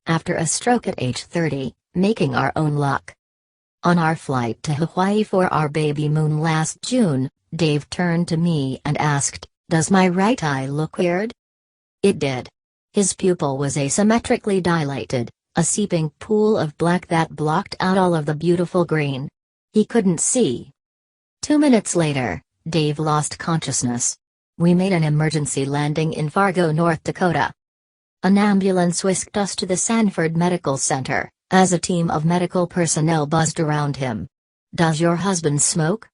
after a stroke at age 30, making our own luck. On our flight to Hawaii for our baby moon last June, Dave turned to me and asked, "Does my right eye look weird?" It did. His pupil was asymmetrically dilated, a seeping pool of black that blocked out all of the beautiful green. He couldn't see. 2 minutes later, Dave lost consciousness. We made an emergency landing in Fargo, North Dakota. An ambulance whisked us to the Sanford Medical Center, as a team of medical personnel buzzed around him. "Does your husband smoke?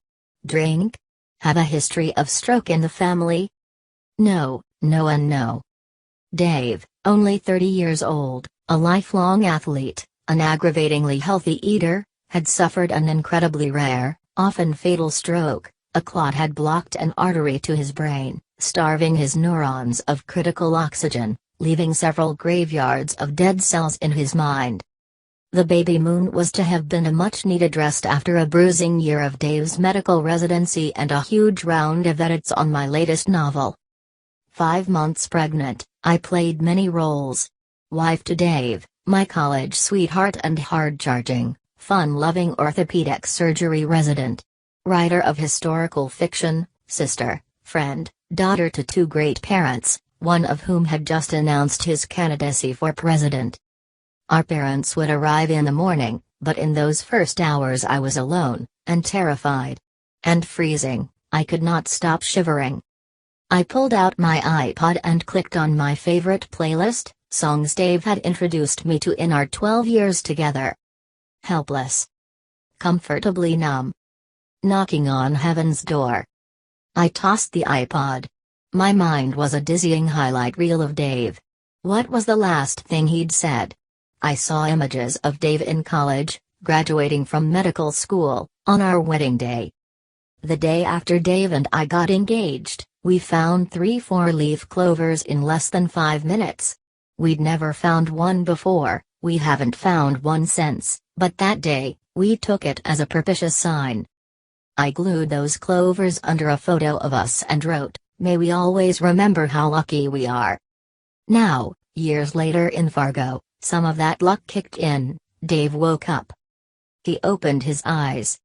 Drink? Have a history of stroke in the family?" No, no and no. Dave, only 30 years old, a lifelong athlete, an aggravatingly healthy eater, had suffered an incredibly rare, often fatal stroke. A clot had blocked an artery to his brain, starving his neurons of critical oxygen, leaving several graveyards of dead cells in his mind. The baby moon was to have been a much-needed rest after a bruising year of Dave's medical residency and a huge round of edits on my latest novel. 5 months pregnant, I played many roles. Wife to Dave, my college sweetheart and hard-charging, fun-loving orthopedic surgery resident. Writer of historical fiction, sister, friend, daughter to 2 great parents, one of whom had just announced his candidacy for president. Our parents would arrive in the morning, but in those first hours I was alone, and terrified. And freezing, I could not stop shivering. I pulled out my iPod and clicked on my favorite playlist, songs Dave had introduced me to in our 12 years together. Helpless. Comfortably numb. Knocking on heaven's door. I tossed the iPod. My mind was a dizzying highlight reel of Dave. What was the last thing he'd said? I saw images of Dave in college, graduating from medical school, on our wedding day. The day after Dave and I got engaged, we found 3 4-leaf clovers in less than 5 minutes. We'd never found one before, we haven't found one since, but that day, we took it as a propitious sign. I glued those clovers under a photo of us and wrote, "May we always remember how lucky we are." Now, years later in Fargo, some of that luck kicked in. Dave woke up. He opened his eyes.